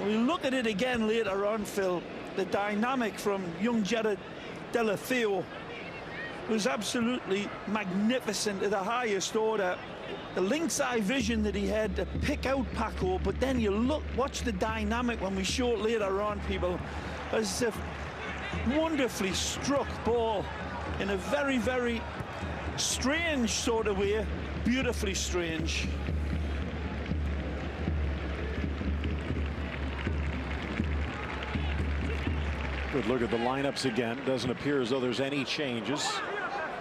We look at it again later on, Phil. The dynamic from young Gerard Deulofeu was absolutely magnificent at the highest order. The lynx eye vision that he had to pick out Paco, but then you watch the dynamic when we show it later on, people, as a wonderfully struck ball in a very, very strange sort of way, beautifully strange. Good look at the lineups again. Doesn't appear as though there's any changes.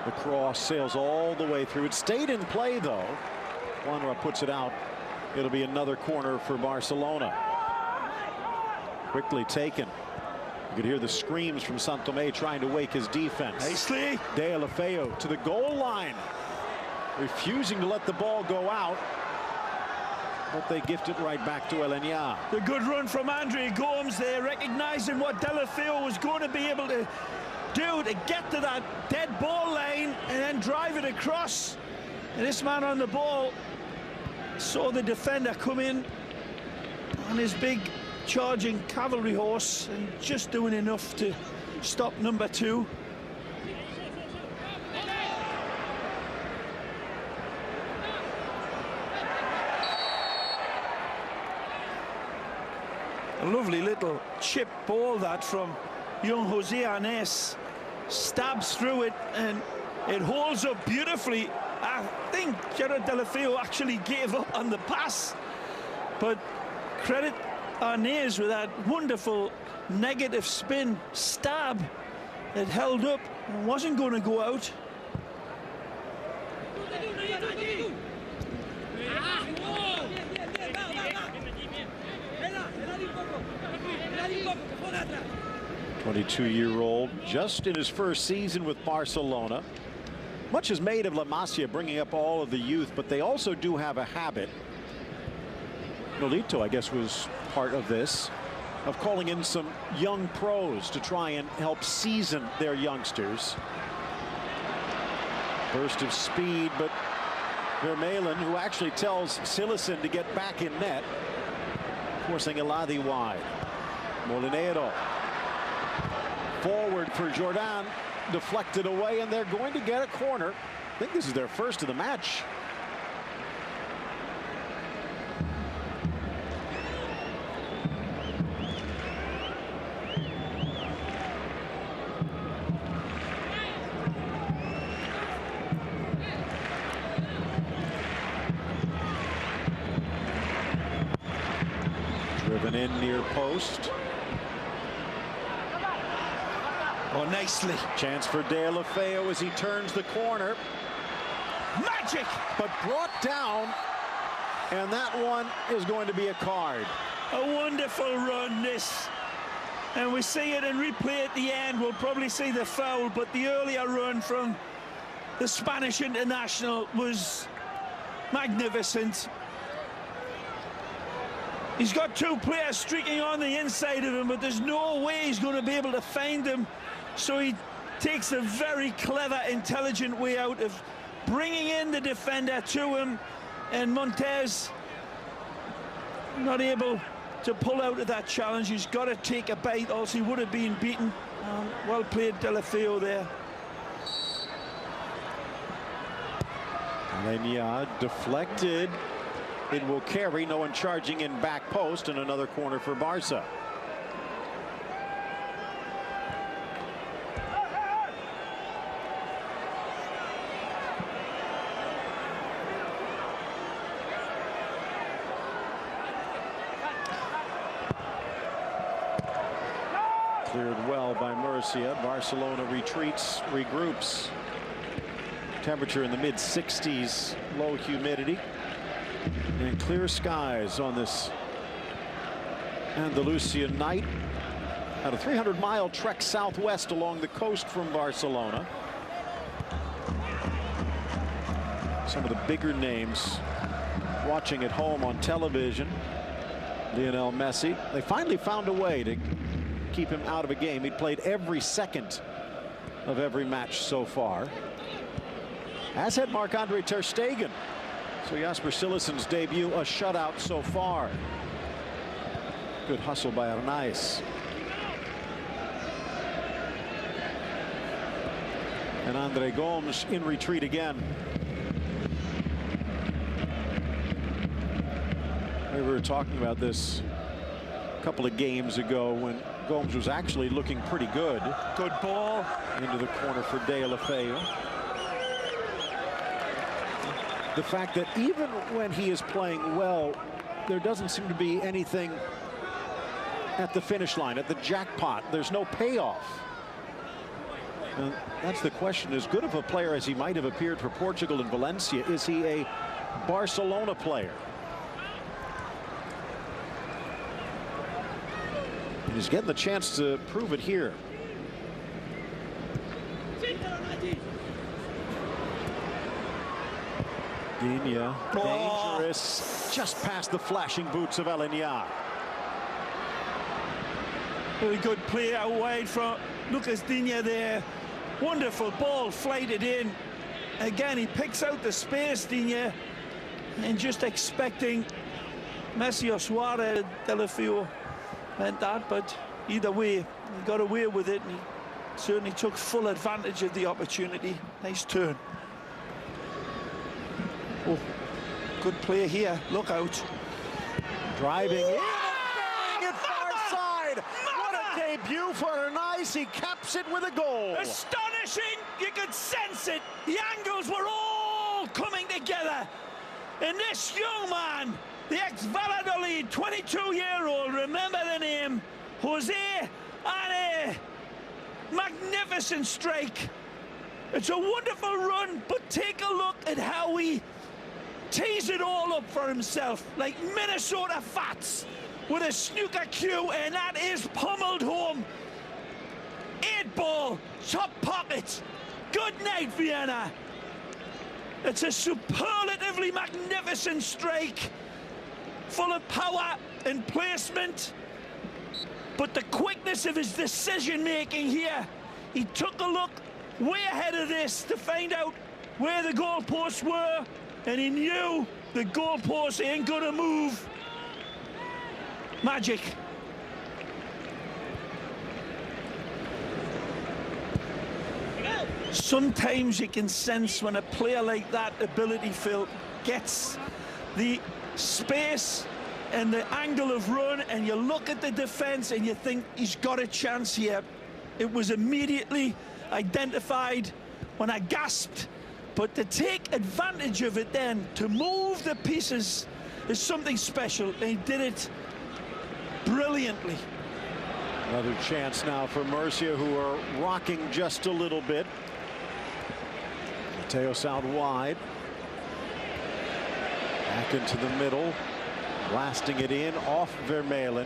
The cross sails all the way through. It stayed in play, though. Juanra puts it out. It'll be another corner for Barcelona. Quickly taken. You could hear the screams from Santomé trying to wake his defense. Nicely. Deulofeu to the goal line. Refusing to let the ball go out. But they gift it right back to Elenia. The good run from Andre Gomes there, recognizing what Deulofeu was going to be able to do to get to that dead ball line and then drive it across. And this man on the ball saw the defender come in on his big charging cavalry horse and just doing enough to stop number 2. A lovely little chip ball that from young Jose Arnaiz. Stabs through it and it holds up beautifully. I think Gerard Deulofeu actually gave up on the pass, but credit Arnaiz with that wonderful negative spin stab that held up and wasn't going to go out. A 22-year-old, just in his first season with Barcelona. Much is made of La Masia bringing up all of the youth, but they also do have a habit. Nolito, I guess, was part of this, of calling in some young pros to try and help season their youngsters. Burst of speed, but Vermeulen, who actually tells Silesen to get back in net, forcing Eladi wide. Molinero forward for Jordan, deflected away, and they're going to get a corner. I think this is their first of the match. Driven in near post. Oh, nicely. Chance for Deulofeu as he turns the corner. Magic! But brought down, and that one is going to be a card. A wonderful run, this. And we see it in replay at the end. We'll probably see the foul, but the earlier run from the Spanish international was magnificent. He's got 2 players streaking on the inside of him, but there's no way he's going to be able to find them. So he takes a very clever, intelligent way out of bringing in the defender to him, and Montez not able to pull out of that challenge. He's got to take a bite, else he would have been beaten. Well played, Deulofeu there. Elenia deflected. It will carry. No one charging in back post, and another corner for Barca. Cleared well by Murcia. Barcelona retreats, regroups. Temperature in the mid-60s, low humidity, and clear skies on this Andalusian night. At a 300-mile trek southwest along the coast from Barcelona. Some of the bigger names watching at home on television. Lionel Messi. They finally found a way to keep him out of a game. He played every second of every match so far. As had Marc-Andre ter Stegen. So Jasper Silesen's debut, a shutout so far. Good hustle by Arnaiz. And Andre Gomes in retreat again. We were talking about this a couple of games ago when Gomes was actually looking pretty good. Good ball. Into the corner for Deulofeu. The fact that even when he is playing well, there doesn't seem to be anything at the finish line, at the jackpot. There's no payoff. And that's the question. As good of a player as he might have appeared for Portugal in Valencia, is he a Barcelona player? And he's getting the chance to prove it here. Digne, dangerous, just past the flashing boots of Aleñá. Very good play out wide from Lucas Digne there. Wonderful ball, flighted in. Again, he picks out the space, Digne, and just expecting Messi or Suarez. Deulofeu meant that, but either way, he got away with it, and he certainly took full advantage of the opportunity. Nice turn. Oh, good play here. Look out. Driving in and bang it far side. What a debut for Arnaiz. He caps it with a goal. Astonishing. You could sense it. The angles were all coming together. And this young man, the ex-Valladolid 22-year-old, remember the name, Jose Ane. Magnificent strike. It's a wonderful run, but take a look at how he tees it all up for himself, like Minnesota Fats with a snooker cue, and that is pummeled home. 8-ball, top pocket. Good night, Vienna. It's a superlatively magnificent strike, full of power and placement, but the quickness of his decision-making here. He took a look way ahead of this to find out where the goalposts were, and he knew the goalposts ain't gonna move. Magic. Sometimes you can sense when a player like that, ability, Phil, gets the space and the angle of run, and you look at the defense and you think he's got a chance here. It was immediately identified when I gasped, but to take advantage of it then, to move the pieces, is something special, and he did it brilliantly. Another chance now for Murcia, who are rocking just a little bit. Mateos out wide. Back into the middle. Blasting it in off Vermeulen.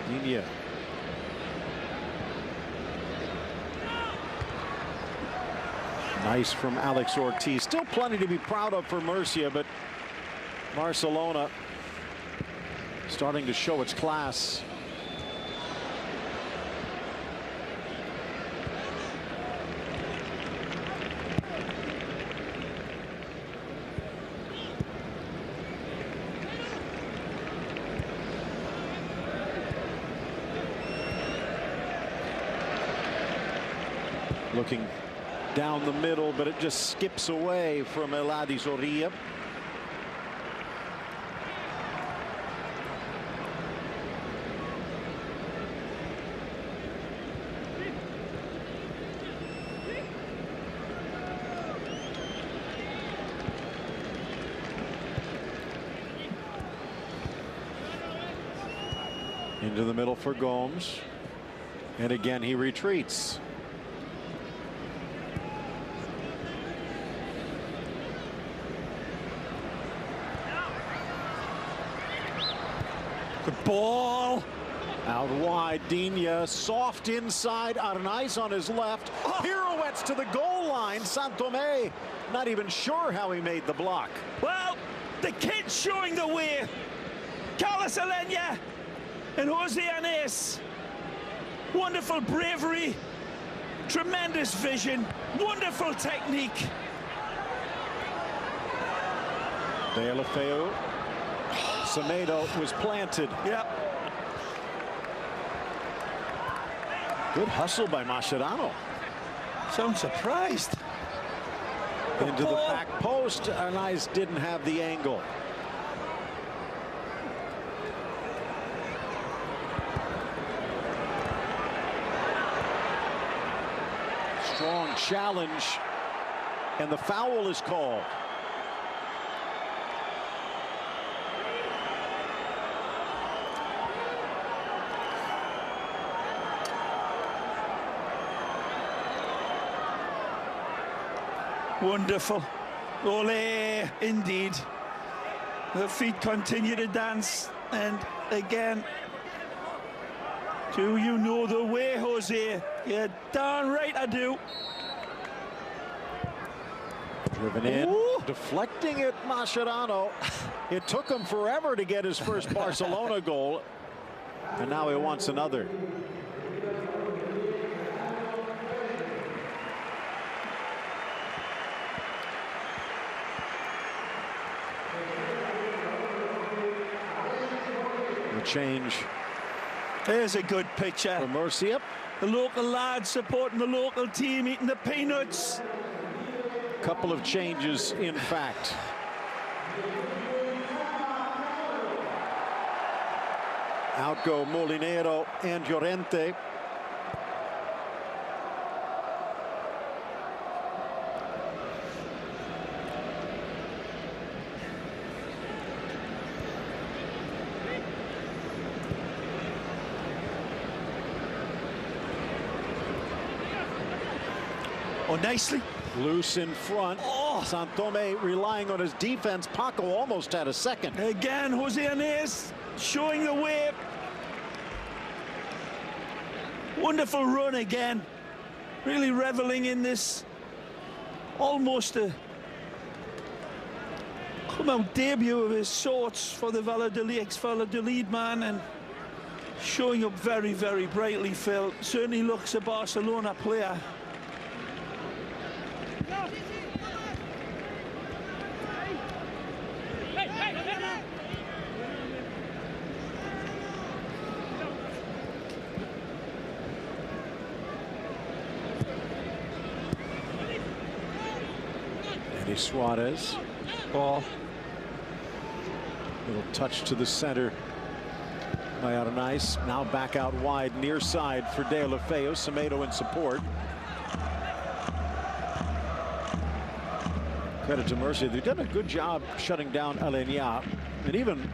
Digne. Nice from Alex Ortiz. Still plenty to be proud of for Murcia, but Barcelona starting to show its class. Looking down the middle, but it just skips away from Eladi Zorrilla. Into the middle for Gomes, and again he retreats. Good ball. Out wide, Digne, soft inside, Arnaiz on his left, pirouettes to the goal line. Santomé not even sure how he made the block. Well, the kid's showing the way. Carlos Aleñá and Jose Ane. Wonderful bravery, tremendous vision, wonderful technique. Deulofeu Semedo was planted. Yeah. Good hustle by Mascherano. So I'm surprised. Into the back post. Arnaiz didn't have the angle. Strong challenge, and the foul is called. Wonderful. Ole, indeed. The feet continue to dance, and again, do you know the way, Jose? You're darn right I do. Driven in, Ooh. deflecting it, Mascherano. It took him forever to get his first Barcelona goal, and now he wants another. The change. There's a good picture. For Murcia. The local lads supporting the local team, eating the peanuts. Couple of changes, in fact. Out go Molinero and Llorente. Oh, nicely. Loose in front. Oh. Santome relying on his defense. Paco almost had a second. Again, Jose Arnaiz showing the way. Wonderful run again. Really reveling in this. Almost a come-out debut of his sorts for the ex-Valladolid man, and showing up very, very brightly, Phil. Certainly looks a Barcelona player. Suarez. Ball. Little touch to the center by Arnaiz. Now back out wide, near side for Deulofeu. Semedo in support. Credit to Murcia. They've done a good job shutting down Alenia and even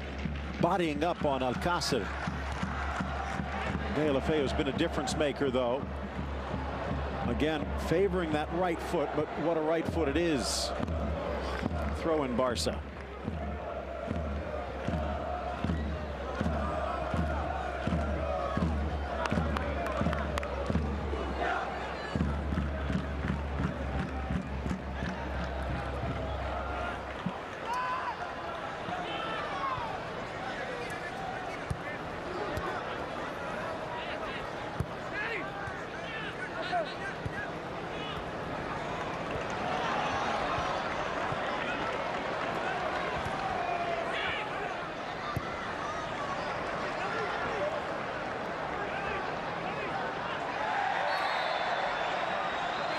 bodying up on Alcácer. Deulofeu has been a difference maker, though. Again, favoring that right foot, but what a right foot it is. Throw in Barca.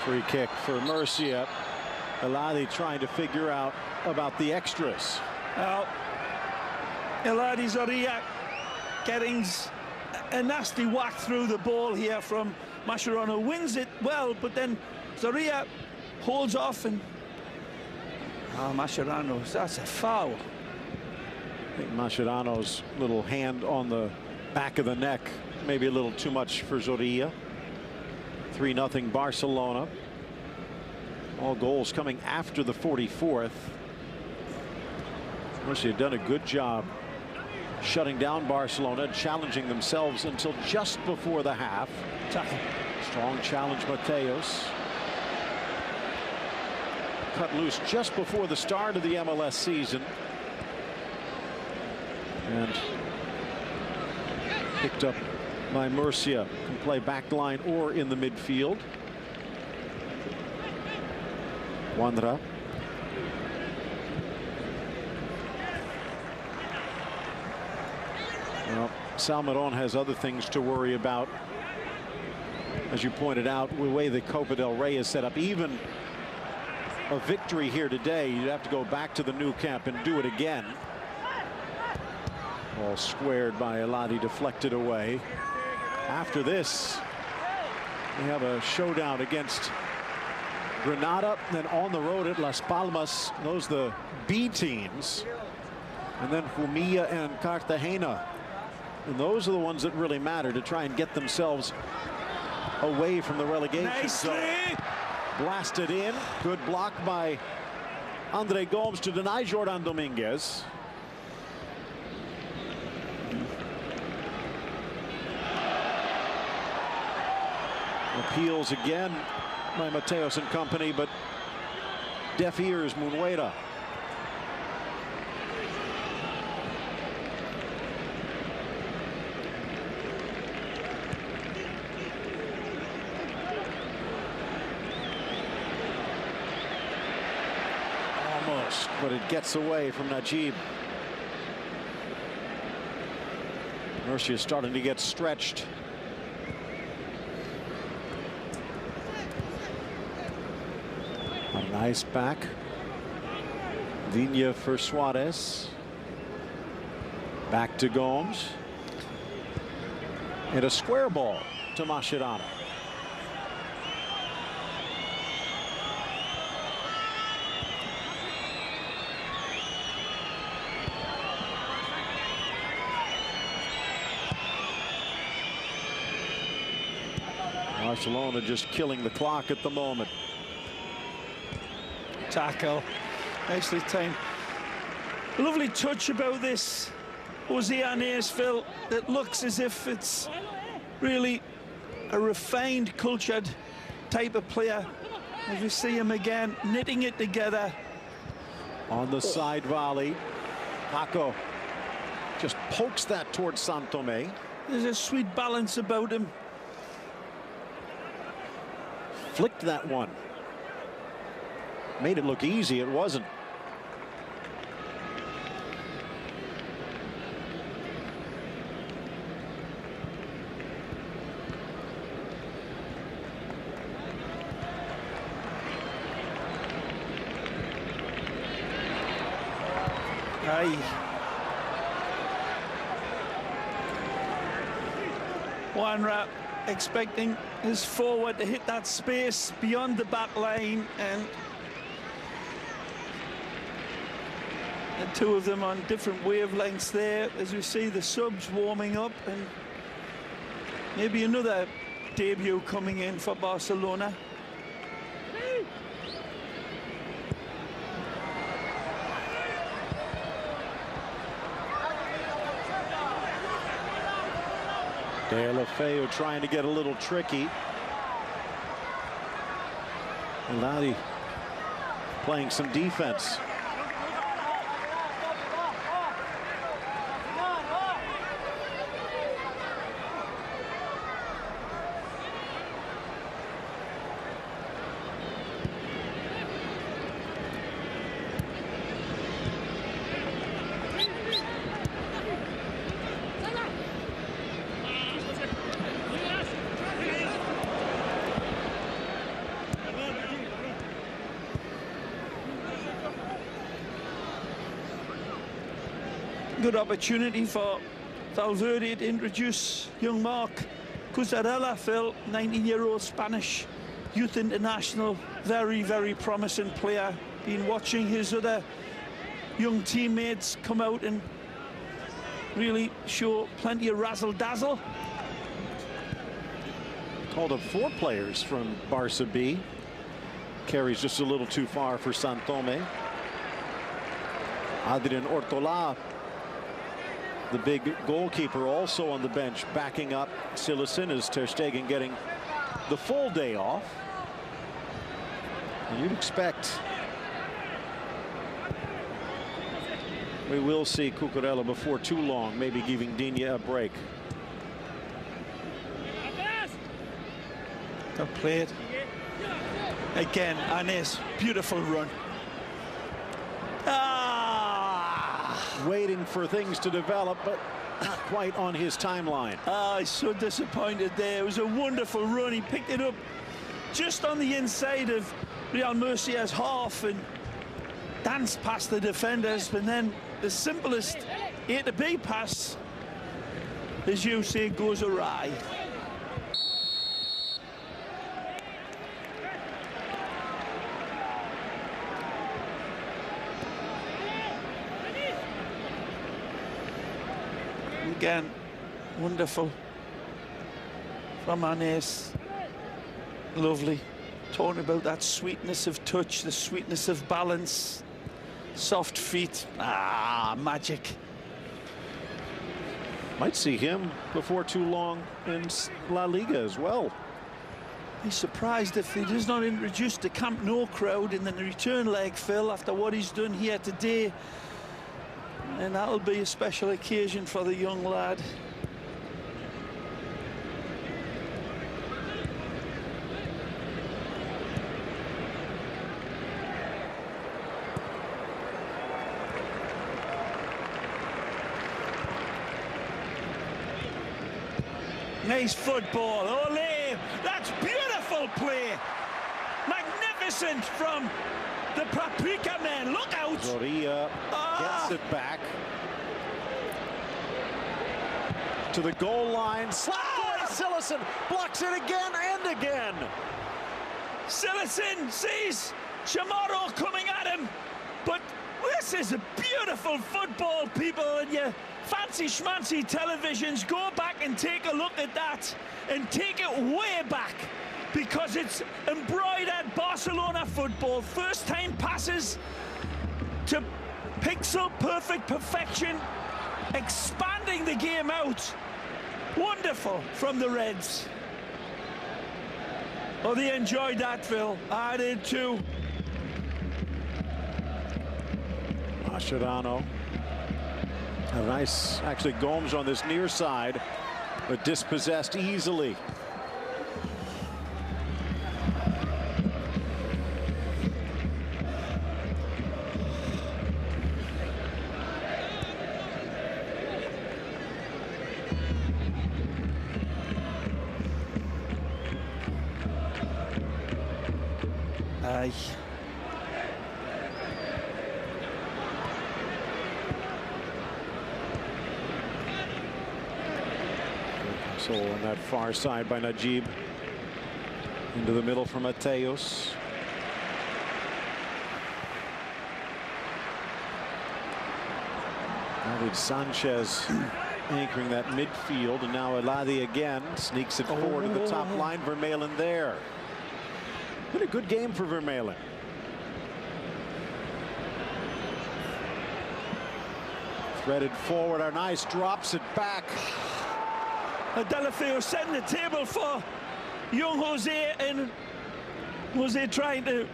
Free kick for Murcia. Eladi trying to figure out about the extras. Well, Eladi Zoria getting a nasty whack through the ball here from Mascherano. Wins it well, but then Zoria holds off, and Mascherano, that's a foul. I think Mascherano's little hand on the back of the neck, maybe a little too much for Zoria. 3-0 Barcelona. All goals coming after the 44th. Murcia have done a good job shutting down Barcelona, challenging themselves until just before the half. Strong challenge, Mateos. Cut loose just before the start of the MLS season. And picked up by Murcia. Can play back line or in the midfield. Wandra. Well, Salmeron has other things to worry about. As you pointed out, the way the Copa del Rey is set up, even a victory here today, you'd have to go back to the new camp and do it again. Ball squared by Eladi, deflected away. After this, we have a showdown against Granada, then on the road at Las Palmas. Those the B teams. And then Jumilla and Cartagena. And those are the ones that really matter to try and get themselves away from the relegation zone. Blasted in. Good block by Andre Gomes to deny Jordan Dominguez. Appeals again by Mateos and company, but deaf ears Munuera. Almost, but it gets away from Najib. Murcia is starting to get stretched. A nice back. Viña for Suarez. Back to Gomes. And a square ball to Mascherano. Barcelona just killing the clock at the moment. Tackle, nicely timed. A lovely touch about this Jose Anés, Phil, that looks as if it's really a refined, cultured type of player. As we see him again, knitting it together. On the side volley, Paco just pokes that towards Santomé. There's a sweet balance about him. Flicked that one. Made it look easy. It wasn't. Aye. Juanra expecting his forward to hit that space beyond the back line, and the two of them on different wavelengths there, as we see the subs warming up, and maybe another debut coming in for Barcelona. Deulofeu trying to get a little tricky. Eladi playing some defense. Good opportunity for Valverde to introduce young Marc Cucurella, Phil, 19-year-old Spanish youth international, very, very promising player. Been watching his other young teammates come out and really show plenty of razzle-dazzle. Called up 4 players from Barca B. Carries just a little too far for Santomé. Adrian Ortola, the big goalkeeper, also on the bench, backing up Silesen, as Ter Stegen getting the full day off. And you'd expect we will see Cucurella before too long, maybe giving Digne a break. Well played. Again, Anés, beautiful run. Ah! waiting for things to develop, but not quite on his timeline. He's so disappointed there. It was a wonderful run. He picked it up just on the inside of Real Murcia's half and danced past the defenders, and then the simplest A to B pass, as you say, goes awry. Again, wonderful from Anais. Lovely. Talking about that sweetness of touch, the sweetness of balance, soft feet. Magic. Might see him before too long in La Liga as well. Be surprised if he does not introduce the Camp Nou crowd in the return leg, Phil, after what he's done here today. And that'll be a special occasion for the young lad. Nice football. Ole! That's beautiful play. Magnificent from the Paprika men. Look out! Zorilla gets it back to the goal line. Silesen blocks it again and again. Silesen sees Chamorro coming at him, but this is a beautiful football, people, and you fancy schmancy televisions, go back and take a look at that and take it way back, because it's embroidered Barcelona football. First time passes to pixel perfect perfection, expanding the game out. Wonderful from the Reds. Oh, they enjoyed that, Phil. I did too. Mascherano. Nice, actually, Gomes on this near side, but dispossessed easily. Aye. So on that far side by Najib. Into the middle for Mateos. David Sanchez anchoring that midfield, and now Eladi again sneaks it forward to the top line. Vermaelen there. Been a good game for Vermaelen. Threaded forward, Arnaiz drops it back. Delafeo setting the table for young Jose, and Jose trying to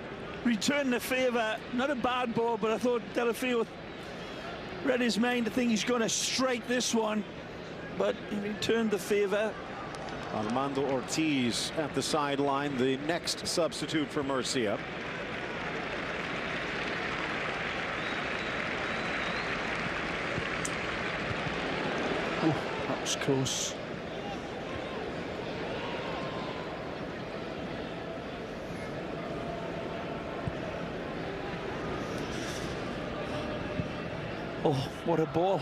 return the favour. Not a bad ball, but I thought Delafeo read his mind. I think he's going to strike this one, but he returned the favour. Armando Ortiz at the sideline, the next substitute for Murcia. That was close. Oh, what a ball.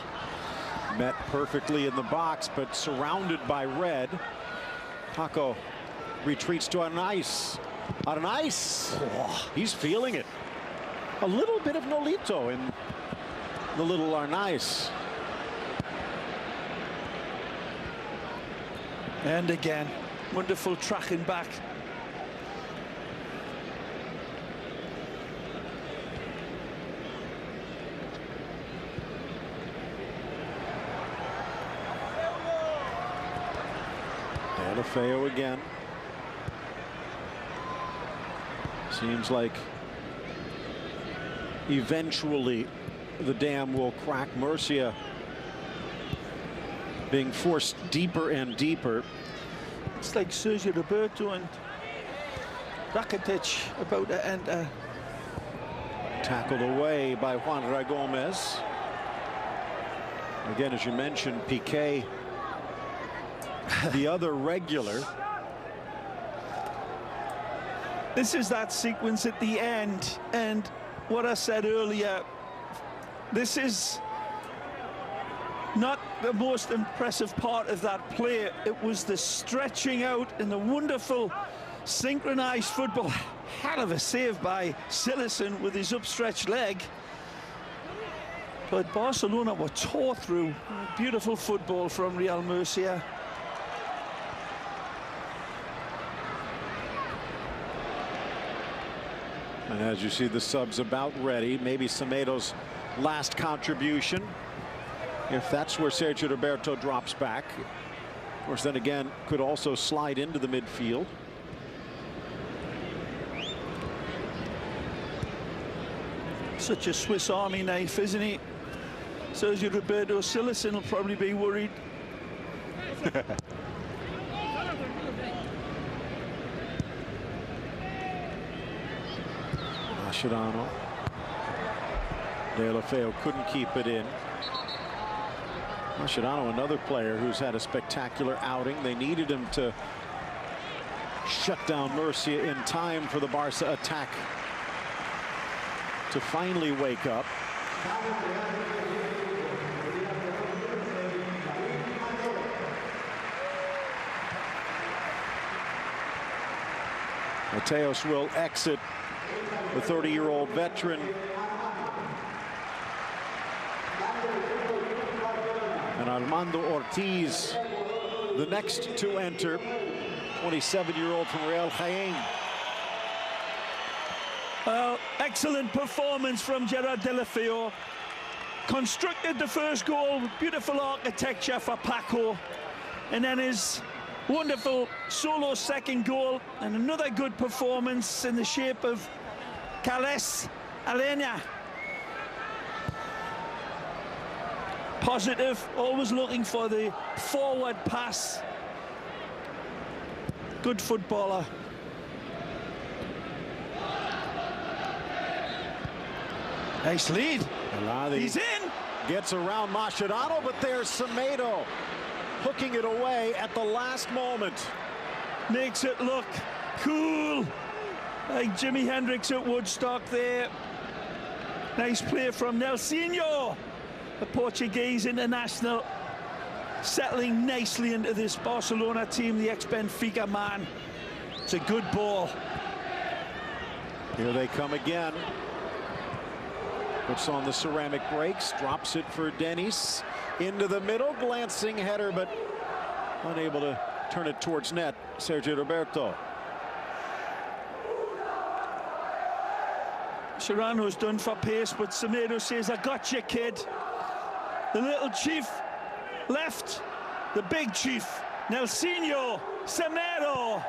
Met perfectly in the box, but surrounded by red. Paco retreats to Arnaiz. Arnaiz, he's feeling it. A little bit of Nolito in the little Arnaiz. And again, wonderful tracking back. Delafeo again. Seems like eventually the dam will crack. Murcia being forced deeper and deeper. It's like Sergio Roberto and Rakitic about to enter. Tackled away by Juan Gomez. Again, as you mentioned, Piqué, the other regular. This is that sequence at the end, and what I said earlier, this is not the most impressive part of that play. It was the stretching out and the wonderful synchronized football. Hell of a save by Cillessen with his upstretched leg. But Barcelona were tore through. Beautiful football from Real Murcia. And as you see, the subs about ready. Maybe Semedo's last contribution, if that's where Sergio Roberto drops back. Of course, then again, could also slide into the midfield. Such a Swiss Army knife, isn't he? Sergio Roberto. Cillessen will probably be worried. Mascherano. Deulofeu couldn't keep it in. Mascherano, another player who's had a spectacular outing. They needed him to shut down Murcia in time for the Barca attack to finally wake up. Mateos will exit, the 30-year-old veteran. And Armando Ortiz, the next to enter, 27-year-old from Real Jaén. Well, excellent performance from Gerard Deulofeu. Constructed the first goal with beautiful architecture for Paco. And then his wonderful solo second goal, and another good performance in the shape of Carles Alenia. Positive, always looking for the forward pass. Good footballer. Nice lead. He's in. Gets around Mascherano, but there's Semedo hooking it away at the last moment. Makes it look cool, like Jimi Hendrix at Woodstock there. Nice play from Nelsinho, the Portuguese international, settling nicely into this Barcelona team, the ex-Benfica man. It's a good ball. Here they come again. Puts on the ceramic brakes, drops it for Denis. Into the middle, glancing header, but unable to turn it towards net. Sergio Roberto. Serrano's done for pace, but Semedo says, I got you, kid. The little chief left, the big chief, Nelsinho. Semedo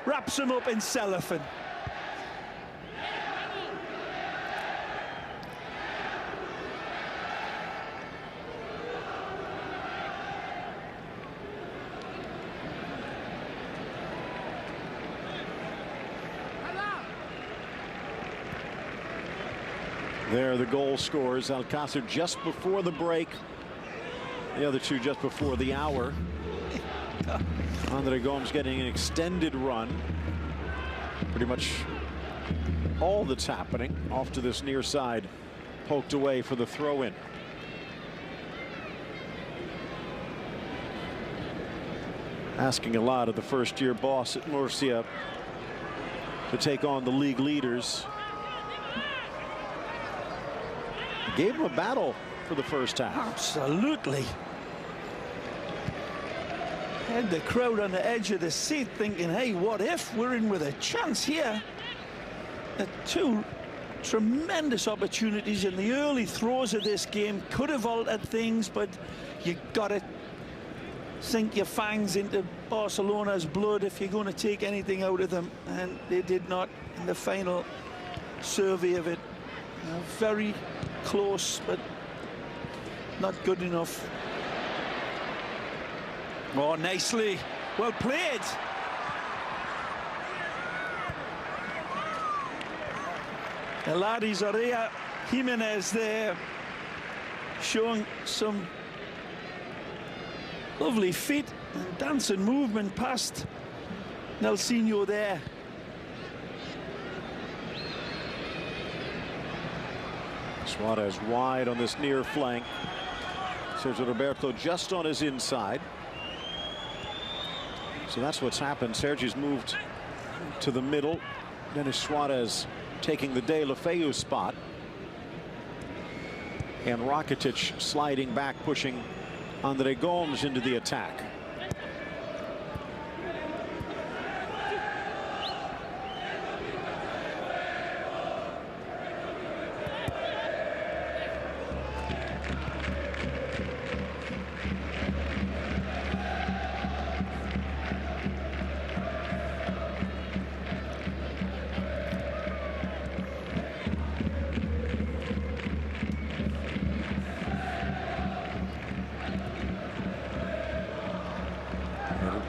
wraps him up in cellophane. There, the goal scorers. Alcácer just before the break. The other two just before the hour. André Gomes getting an extended run. Pretty much all that's happening. Off to this near side. Poked away for the throw-in. Asking a lot of the first-year boss at Murcia to take on the league leaders. Gave him a battle for the first half. Absolutely. Had the crowd on the edge of the seat thinking, hey, what if we're in with a chance here? Two tremendous opportunities in the early throws of this game could have altered things, but you got to sink your fangs into Barcelona's blood if you're going to take anything out of them, and they did not in the final survey of it. Very close, but not good enough. Oh, nicely. Well played. Eladi Zorea Jimenez there, showing some Lovely feet and dancing movement past Nelsinho there. Suarez wide on this near flank. Sergio Roberto just on his inside. So that's what's happened. Sergi's moved to the middle. Denis Suarez taking the De La Feu spot. And Rakitic sliding back, pushing Andre Gomes into the attack.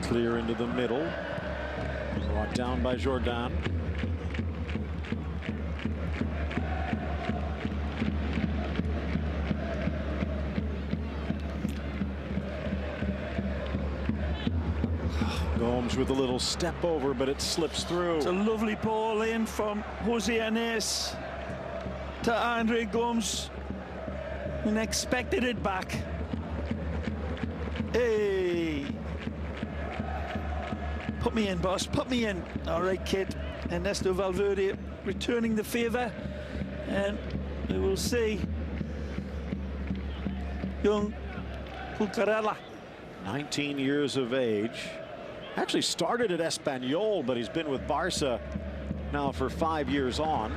Clear into the middle. Brought down by Jordan. Gomes with a little step over, but it slips through. It's a lovely ball in from Jose Anes to Andre Gomes, and expected it back. Hey. Put me in, boss. Put me in. All right, kid. Ernesto Valverde returning the favor. And we will see young Cucurella. 19 years of age. Actually started at Espanyol, but he's been with Barca now for 5 years on.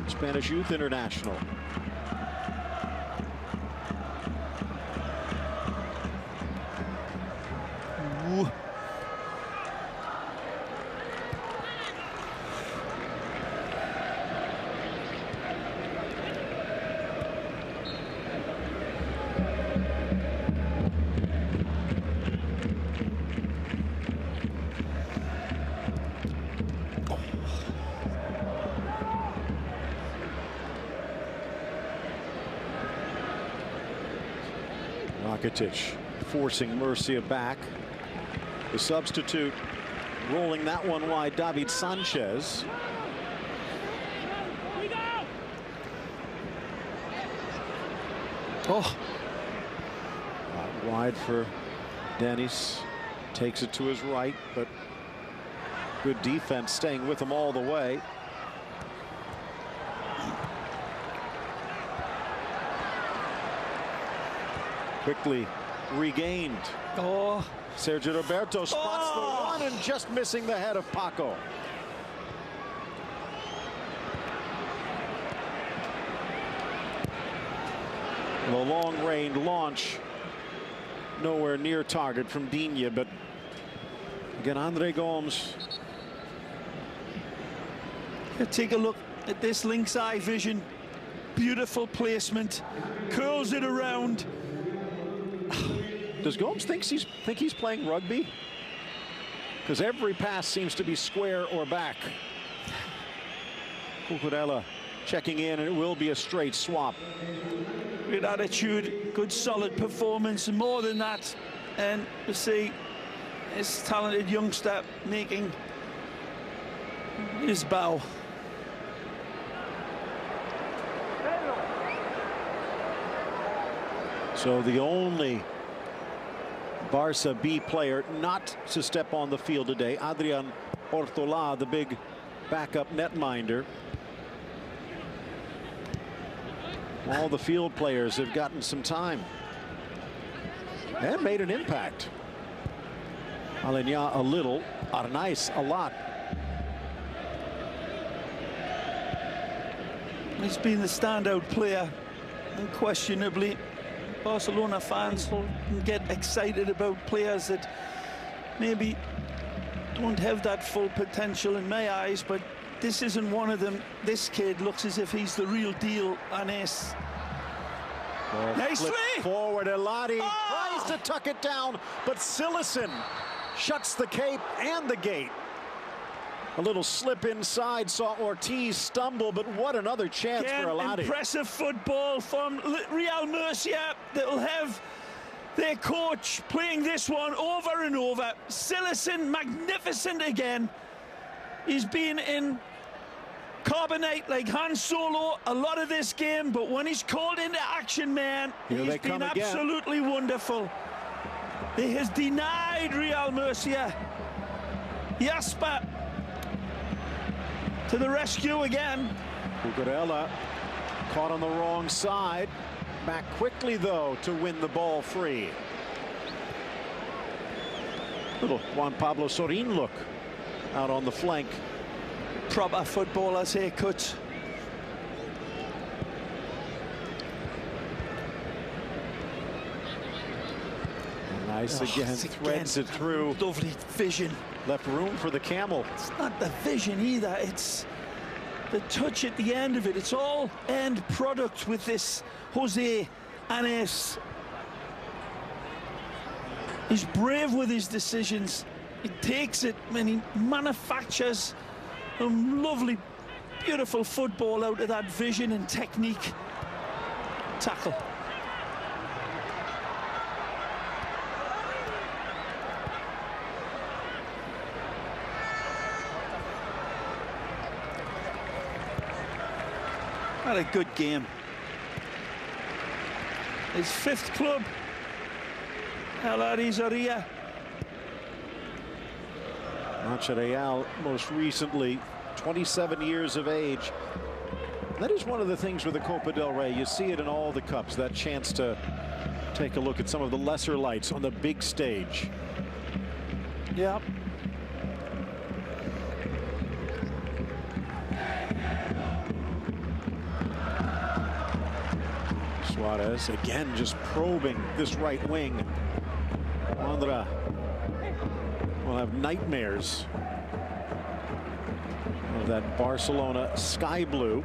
Spanish youth international. Ooh. Rakitic forcing Murcia back. The substitute rolling that one wide, David Sanchez. Oh. Wide for Denis. Takes it to his right, but good defense staying with him all the way. Quickly regained. Oh. Sergio Roberto spots the one and just missing the head of Paco. The long-range launch nowhere near target from Digne, but again Andre Gomes. Take a look at this lynx eye vision. Beautiful placement. Curls it around. Does Gomes think he's playing rugby? Because every pass seems to be square or back. Cucurella checking in, and it will be a straight swap. Great attitude, good solid performance, and more than that. And you see this talented youngster making his bow. So the only Barca B player not to step on the field today, Adrian Ortola, the big backup netminder. All the field players have gotten some time and made an impact. Alenya a little, Arnaiz a lot. He's been the standout player, unquestionably. Barcelona fans can get excited about players that maybe don't have that full potential in my eyes, but this isn't one of them. This kid looks as if he's the real deal. Anes. Nicely Forward, Eladi tries to tuck it down, but Sillison shuts the cape and the gate. A little slip inside, saw Ortiz stumble, but what another chance for Eladi. Impressive football from Real Murcia that will have Their coach playing this one over and over. Cillessen, magnificent again. He's been in carbonate like Han Solo a lot of this game, but when he's called into action, man, he's been absolutely wonderful. He has denied Real Murcia. Jasper to the rescue again. Cucurella caught on the wrong side. Back quickly, though, to win the ball free. Little Juan Pablo Sorin look out on the flank. Proper footballer's haircut. Nice again, threads it through. Lovely vision. Left room for the camel. It's not the vision either, it's the touch at the end of it. It's all end product with this Jose Anes. He's brave with his decisions. He takes it and he manufactures a lovely, beautiful football out of that vision and technique. Tackle. What a good game. His fifth club. Zoria. Real, most recently 27 years of age. That is one of the things with the Copa del Rey. You see it in all the cups, that chance to take a look at some of the lesser lights on the big stage. Yeah. Suarez again just probing this right wing. Wandra will have nightmares of that Barcelona sky blue.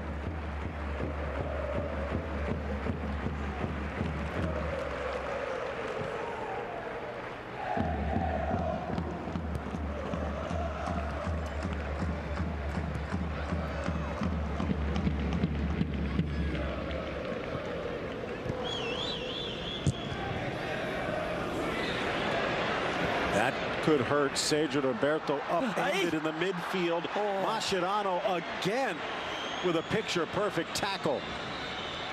That could hurt. Sergio Roberto upended in the midfield. Mascherano again with a picture-perfect tackle.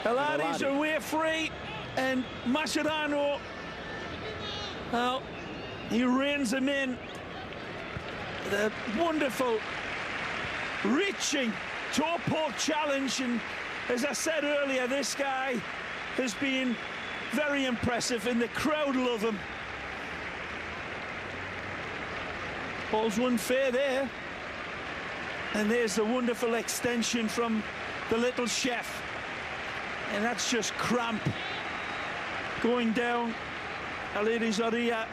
Eladi's away free, and Mascherano, well, he reins him in. The wonderful, reaching toe poke challenge, and as I said earlier, this guy has been very impressive, and the crowd love him. Ball's won fair there. And there's the wonderful extension from the little chef. And that's just cramp. Going down. Aledi Zoria.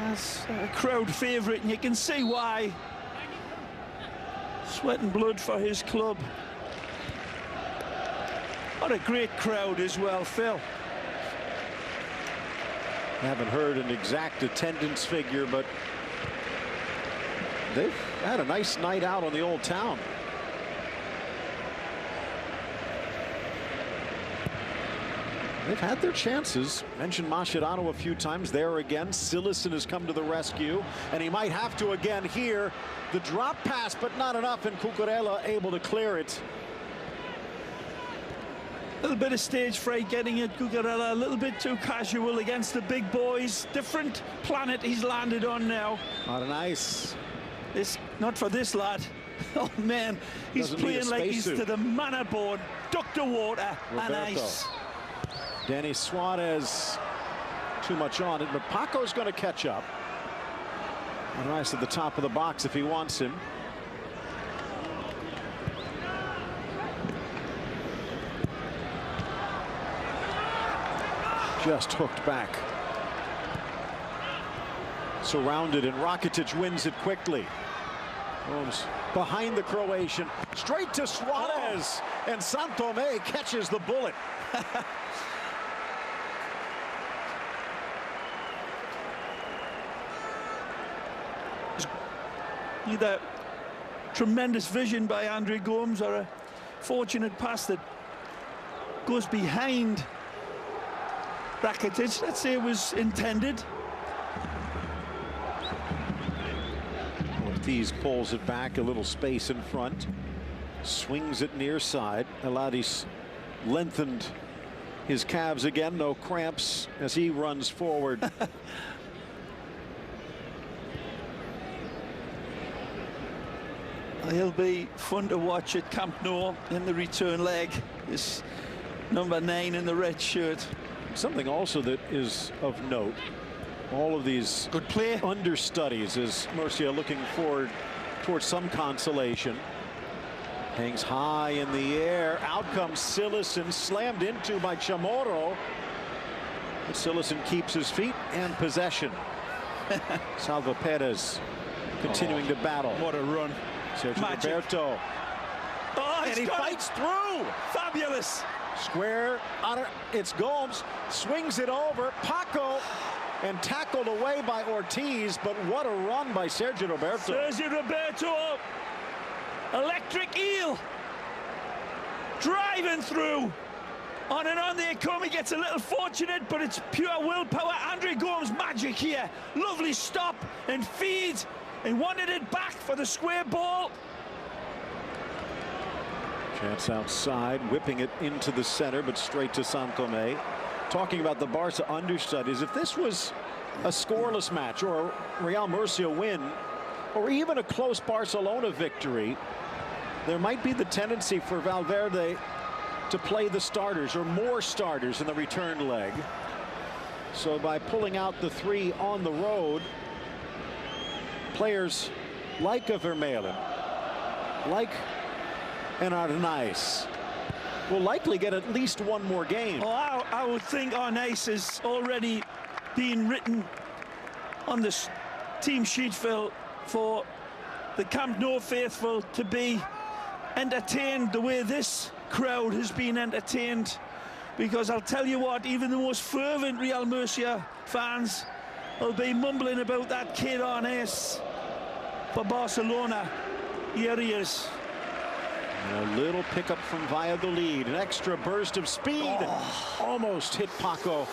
That's a crowd favourite, and you can see why. Sweat and blood for his club. What a great crowd as well, Phil. I haven't heard an exact attendance figure, but they've had a nice night out on the old town. They've had their chances. Mentioned Mascherano a few times. There again, Cillessen has come to the rescue, and he might have to again here. The drop pass, but not enough, and Cucurella able to clear it. A little bit of stage fright getting it, Cucurella, a little bit too casual against the big boys. Different planet he's landed on now. Not a nice. This, not for this lad. Oh man, he's playing like he's to the manor board. Ducked the water and ice. Denis Suarez, too much on it, but Paco's going to catch up. And Rice at the top of the box if he wants him. Just hooked back. Surrounded, and Rakitic wins it quickly. Holmes behind the Croatian, straight to Suarez, and Santomé catches the bullet. Either tremendous vision by Andre Gomes or a fortunate pass that goes behind Rakitic. Let's say it was intended. Ortiz pulls it back, a little space in front. Swings it near side. Eladis lengthened his calves again. No cramps as he runs forward. He'll be fun to watch at Camp Nou in the return leg. This number 9 in the red shirt. Something also that is of note, all of these good play understudies as Murcia looking forward towards some consolation. Hangs high in the air. Out comes Silesen, slammed into by Chamorro. But Silesen keeps his feet and possession. Salva Perez continuing to battle. What a run. Sergio Roberto. Oh, and he fights through. Fabulous. Square, it's Gomes, swings it over. Paco, and tackled away by Ortiz, but what a run by Sergio Roberto. Sergio Roberto, electric eel, driving through. On and on they come. He gets a little fortunate, but it's pure willpower. Andre Gomes magic here. Lovely stop and feed, and wanted it back for the square ball. Chance outside, whipping it into the center, but straight to Santome. Talking about the Barca understudies, if this was a scoreless match or a Real Murcia win, or even a close Barcelona victory, there might be the tendency for Valverde to play the starters or more starters in the return leg. So by pulling out the 3 on the road, players like a Vermeulen, like an Arnaiz, will likely get at least one more game. Oh, I would think Arnaiz is already being written on the team sheet, Phil, for the Camp Nou faithful to be entertained the way this crowd has been entertained. Because I'll tell you what, even the most fervent Real Murcia fans will be mumbling about that kid Arnaiz for Barcelona. Here he is. A little pickup from Valladolid, an extra burst of speed. Almost hit Paco.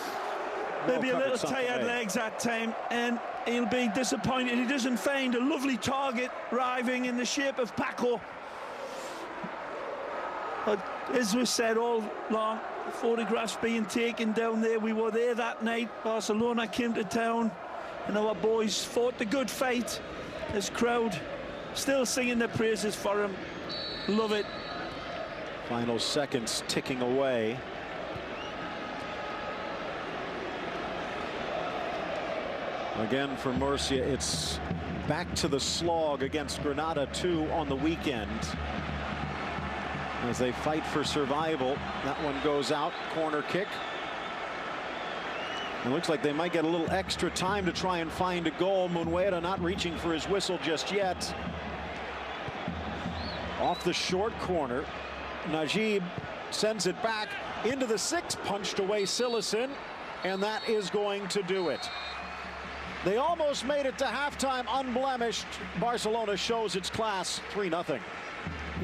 Maybe a little tired legs that time, and he'll be disappointed he doesn't find a lovely target arriving in the shape of Paco. But as we said all along, photographs being taken down there. We were there that night. Barcelona came to town, and our boys fought the good fight. This crowd still singing their praises for him. Love it. Final seconds ticking away. Again for Murcia, it's back to the slog against Granada 2 on the weekend. As they fight for survival, that one goes out. Corner kick. It looks like they might get a little extra time to try and find a goal. Munuera not reaching for his whistle just yet. Off the short corner, Najib sends it back into the 6, punched away Silesen, and that is going to do it. They almost made it to halftime unblemished. Barcelona shows its class, 3-0.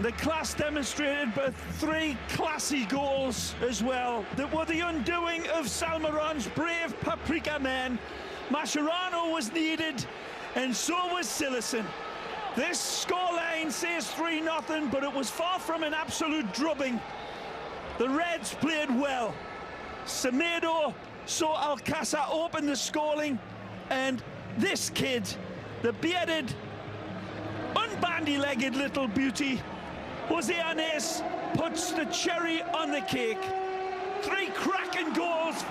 The class demonstrated by 3 classy goals as well that were the undoing of Salmeron's brave paprika men. Mascherano was needed, and so was Silesen. This scoreline says 3-0, but it was far from an absolute drubbing. The Reds played well. Semedo saw Alcázar open the scoring, and this kid, the bearded, unbandy-legged little beauty, Jose Arnaiz, puts the cherry on the cake. 3 cracking goals.